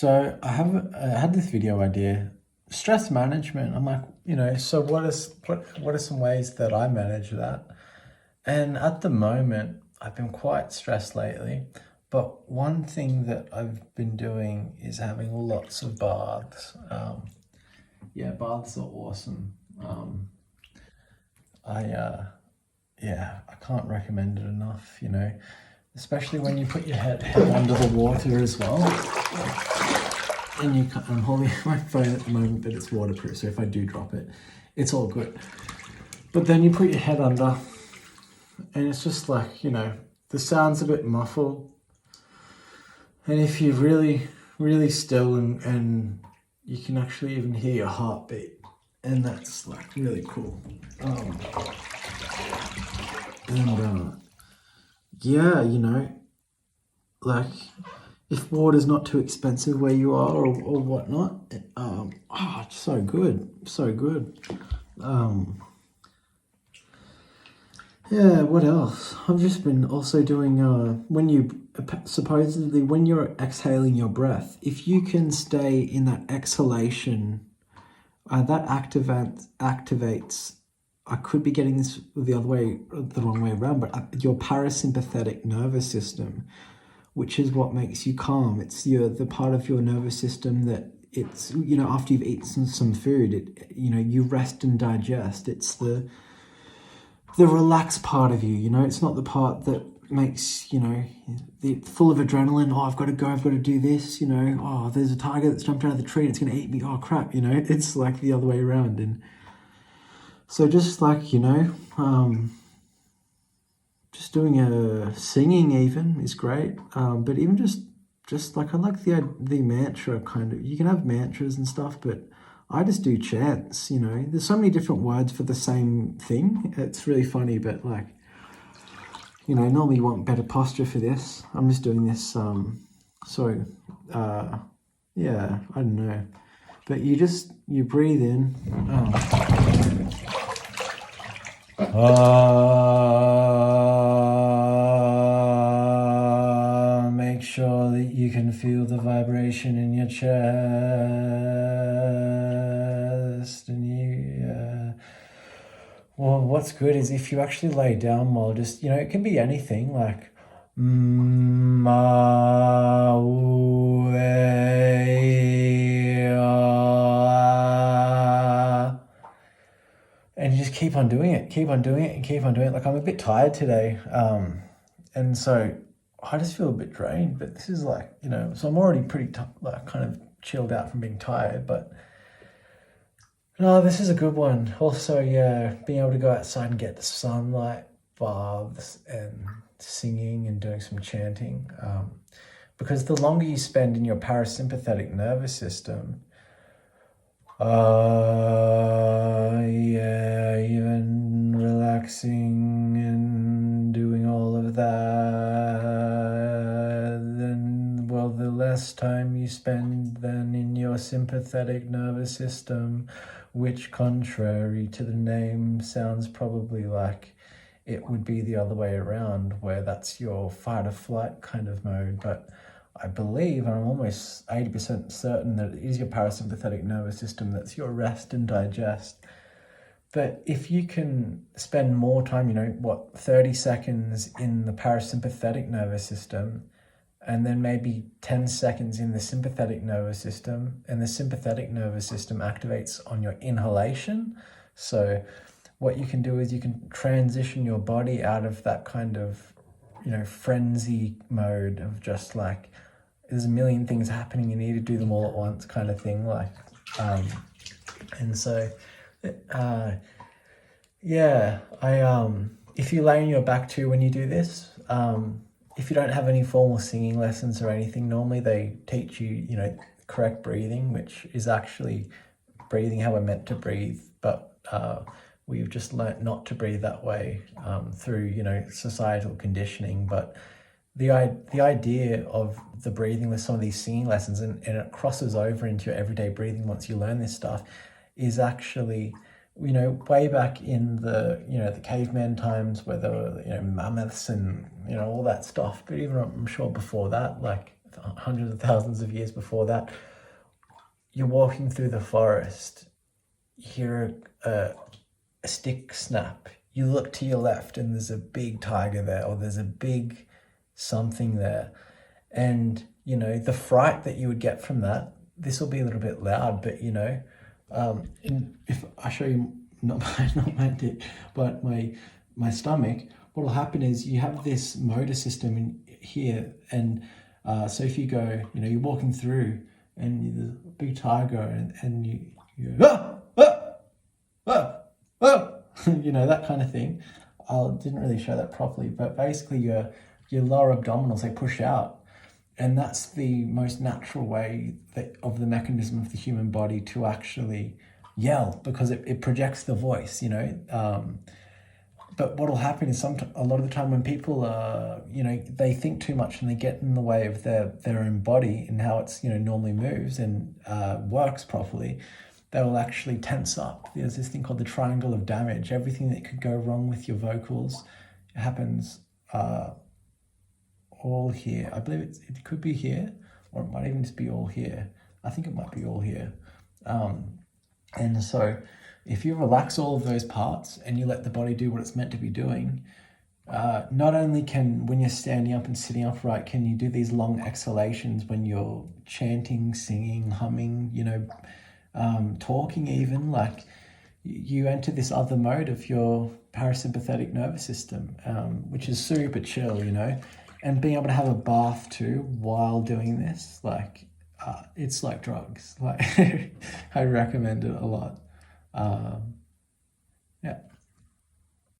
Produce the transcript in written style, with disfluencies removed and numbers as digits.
I had this video idea, stress management. I'm like, so what are some ways that I manage that? And at the moment, I've been quite stressed lately. But one thing that I've been doing is having lots of baths. Yeah, baths are awesome. I I can't recommend it enough. Especially when you put your head under the water as well. And I'm holding my phone at the moment, but it's waterproof, so if I do drop it, it's all good. But then you put your head under, and it's just like, the sound's a bit muffled. And if you're really, really still and you can actually even hear your heartbeat, and that's like really cool. Yeah, like if water's not too expensive where you are or whatnot, it's so good, so good. Yeah, what else? I've just been also doing, when you're exhaling your breath, if you can stay in that exhalation, that activates, I could be getting this the wrong way around, but your parasympathetic nervous system, which is what makes you calm. It's the part of your nervous system that it's, after you've eaten some food, you rest and digest. It's the relaxed part of you, it's not the part that makes, full of adrenaline. Oh, I've got to go, I've got to do this, oh, there's a tiger that's jumped out of the tree and it's going to eat me. Oh, crap, it's like the other way around. And so just like, just doing singing even is great. But even just like, I like the mantra kind of, you can have mantras and stuff, but I just do chants, There's so many different words for the same thing. It's really funny, but like, normally you want better posture for this. I'm just doing this, yeah, I don't know. But you breathe in. Make sure that you can feel the vibration in your chest, and well, what's good is if you actually lay down while just, it can be anything like and you just keep on doing it, and keep on doing it. Like, I'm a bit tired today, and so I just feel a bit drained, but this is like, so I'm already pretty kind of chilled out from being tired, but no, this is a good one. Also, yeah, being able to go outside and get the sunlight, baths, and singing and doing some chanting, because the longer you spend in your parasympathetic nervous system, even relaxing and doing all of that, then, well, the less time you spend then in your sympathetic nervous system, which, contrary to the name, sounds probably like it would be the other way around, where that's your fight or flight kind of mode. But I believe, and I'm almost 80% certain, that it is your parasympathetic nervous system that's your rest and digest. But if you can spend more time, 30 seconds in the parasympathetic nervous system, and then maybe 10 seconds in the sympathetic nervous system, and the sympathetic nervous system activates on your inhalation. So what you can do is you can transition your body out of that kind of, frenzy mode of just like, there's a million things happening, you need to do them all at once kind of thing. Like, and so, if you lay on your back too when you do this, if you don't have any formal singing lessons or anything, normally they teach you, correct breathing, which is actually breathing how we're meant to breathe. But we've just learnt not to breathe that way through, societal conditioning. But the idea of the breathing with some of these singing lessons, and it crosses over into your everyday breathing once you learn this stuff, is actually, way back in the, the caveman times where there were, mammoths and, all that stuff. But even, I'm sure before that, like, hundreds of thousands of years before that. You're walking through the forest, you hear a stick snap. You look to your left and there's a big tiger there, or there's a big something there. And, you know, the fright that you would get from that, this will be a little bit loud, but, you know, if I show you, not my dick, but my stomach, what will happen is you have this motor system in here. And so if you go, you know, you're walking through and there's a big tiger and you go, ah, ah, ah, you know, that kind of thing. I didn't really show that properly, but basically your lower abdominals, they push out. And that's the most natural way of the mechanism of the human body to actually yell, because it projects the voice, you know. But what will happen is a lot of the time when people you know, they think too much and they get in the way of their own body and how it's, you know, normally moves and works properly, they will actually tense up. There's this thing called the triangle of damage. Everything that could go wrong with your vocals happens all here. I believe it could be here, or it might even just be all here. I think it might be all here. And so if you relax all of those parts and you let the body do what it's meant to be doing, not only can, when you're standing up and sitting upright, can you do these long exhalations when you're chanting, singing, humming, you know, talking even, like you enter this other mode of your parasympathetic nervous system, which is super chill, you know. And being able to have a bath too while doing this, like, it's like drugs. Like, I recommend it a lot. Yeah.